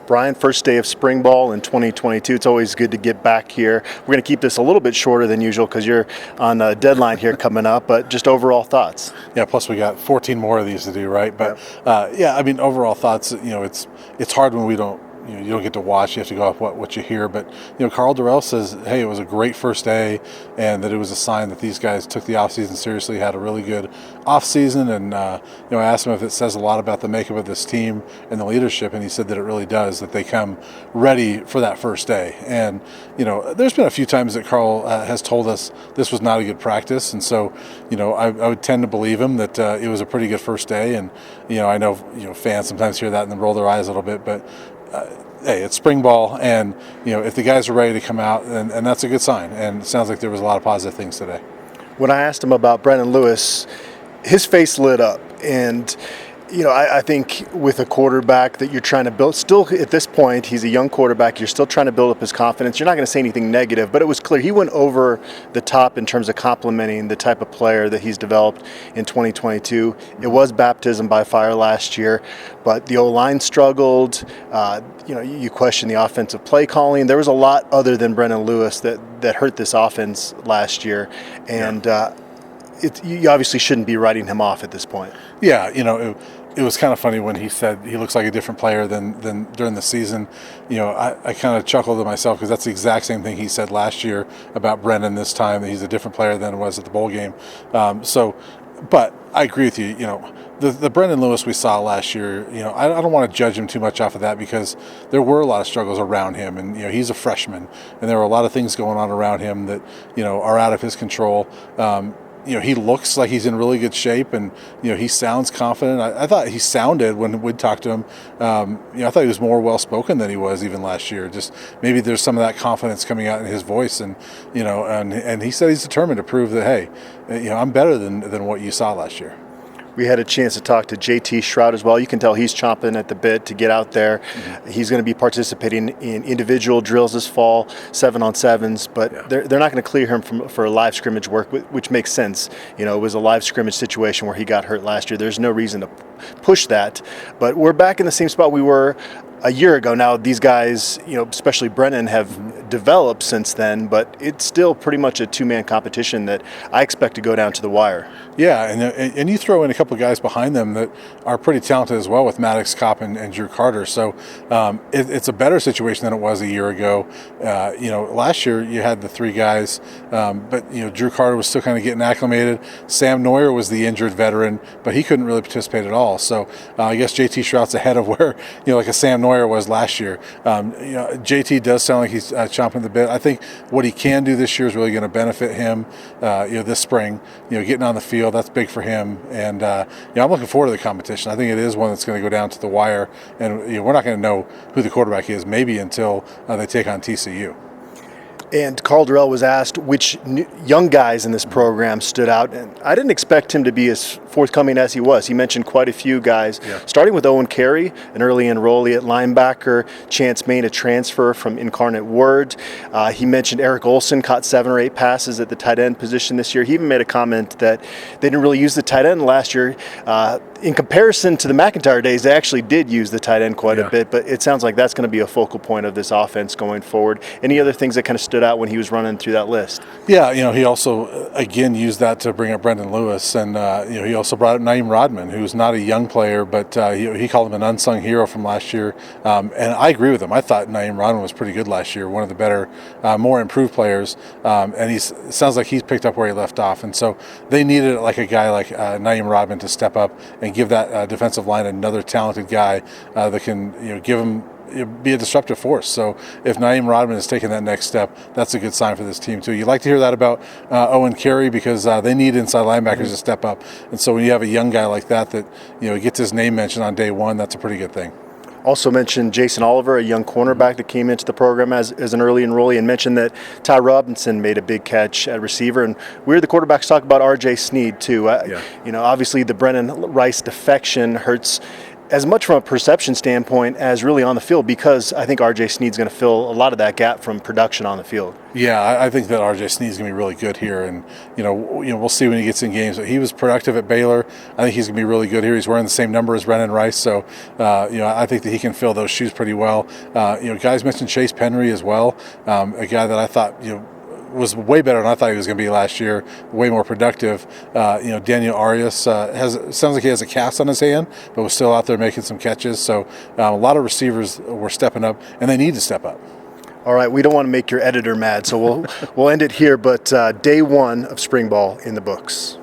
Brian, first day of spring ball in 2022. It's always good to get back here. We're going to keep this a little bit shorter than usual because you're on a deadline here coming up, but just overall thoughts. Yeah, plus we got 14 more of these to do, right? But yeah, I mean, overall thoughts, it's hard when we don't, you don't get to watch. You have to go off what you hear. But, Carl Durrell says, hey, it was a great first day and that it was a sign that these guys took the offseason seriously, had a really good offseason. And, I asked him if it says a lot about the makeup of this team and the leadership. And he said that it really does, that they come ready for that first day. And, there's been a few times that Carl has told us this was not a good practice. And so, I would tend to believe him that it was a pretty good first day. And, I know, fans sometimes hear that and then roll their eyes a little bit. But, hey, it's spring ball, and if the guys are ready to come out, and that's a good sign. And it sounds like there was a lot of positive things today. When I asked him about Brennan Lewis, his face lit up, and I think with a quarterback that you're trying to build, still at this point, he's a young quarterback, you're still trying to build up his confidence. You're not going to say anything negative, but it was clear he went over the top in terms of complimenting the type of player that he's developed in 2022. It was baptism by fire last year, but the O-line struggled. You question the offensive play calling. There was a lot other than Brennan Lewis that hurt this offense last year, and you obviously shouldn't be writing him off at this point. Yeah, it was kind of funny when he said he looks like a different player than during the season. I kind of chuckled to myself because that's the exact same thing he said last year about Brennan this time, that he's a different player than it was at the bowl game. But I agree with you. The Brennan Lewis we saw last year, I don't want to judge him too much off of that because there were a lot of struggles around him, and he's a freshman, and there were a lot of things going on around him that are out of his control. He looks like he's in really good shape, and he sounds confident. I thought he sounded, when we'd talk to him, I thought he was more well spoken than he was even last year. Just maybe there's some of that confidence coming out in his voice, and and he said he's determined to prove that, hey, I'm better than what you saw last year. We had a chance to talk to JT STRoud as well. You can tell he's chomping at the bit to get out there. Mm-hmm. He's going to be participating in individual drills this fall, 7-on-7s, but they're not going to clear him for live scrimmage work, which makes sense. It was a live scrimmage situation where he got hurt last year. There's no reason to push that, but we're back in the same spot we were a year ago. Now these guys, especially Brennan, have developed since then, but it's still pretty much a two-man competition that I expect to go down to the wire. Yeah, and you throw in a couple of guys behind them that are pretty talented as well with Maddox Kopp and Drew Carter. So it's a better situation than it was a year ago. Last year you had the three guys, but Drew Carter was still kind of getting acclimated. Sam Neuer was the injured veteran, but he couldn't really participate at all. So I guess JT STRoud's ahead of where like a Sam Neuer was last year. JT does sound like he's chomping the bit. I think what he can do this year is really going to benefit him. This spring, getting on the field, that's big for him. And I'm looking forward to the competition. I think it is one that's going to go down to the wire, and we're not going to know who the quarterback is maybe until they take on TCU. And Carl Durrell was asked which young guys in this program stood out, and I didn't expect him to be as forthcoming as he was. He mentioned quite a few guys, starting with Owen Carey, an early enrollee at linebacker, Chance Main, a transfer from Incarnate Word. He mentioned Eric Olson caught 7 or 8 passes at the tight end position this year. He even made a comment that they didn't really use the tight end last year. In comparison to the McIntyre days, they actually did use the tight end quite a bit, but it sounds like that's going to be a focal point of this offense going forward. Any other things that kind of stood out when he was running through that list? Yeah, he also, again, used that to bring up Brennan Lewis, and, he also brought up Naeem Rodman, who's not a young player, but he called him an unsung hero from last year, and I agree with him. I thought Naeem Rodman was pretty good last year, one of the better, more improved players, and it sounds like he's picked up where he left off, and so they needed like a guy like Naeem Rodman to step up and give that defensive line another talented guy that can give him be a disruptive force. So if Naeem Rodman is taking that next step, that's a good sign for this team too. You like to hear that about Owen Carey because they need inside linebackers to step up. And so when you have a young guy like that gets his name mentioned on day one, that's a pretty good thing. Also mentioned Jason Oliver, a young cornerback that came into the program as an early enrollee, and mentioned that Ty Robinson made a big catch at receiver. And we heard the quarterbacks talk about R.J. Sneed too. Obviously the Brennan Rice defection hurts as much from a perception standpoint as really on the field, because I think R.J. Sneed's going to fill a lot of that gap from production on the field. Yeah, I think that R.J. Sneed's going to be really good here, and we'll see when he gets in games. He was productive at Baylor. I think he's going to be really good here. He's wearing the same number as Brennan Rice, so I think that he can fill those shoes pretty well. Guys mentioned Chase Penry as well, a guy that I thought was way better than I thought he was going to be last year, way more productive. Daniel Arias sounds like he has a cast on his hand, but was still out there making some catches. So a lot of receivers were stepping up, and they need to step up. All right, we don't want to make your editor mad, so we'll end it here, but day one of spring ball in the books.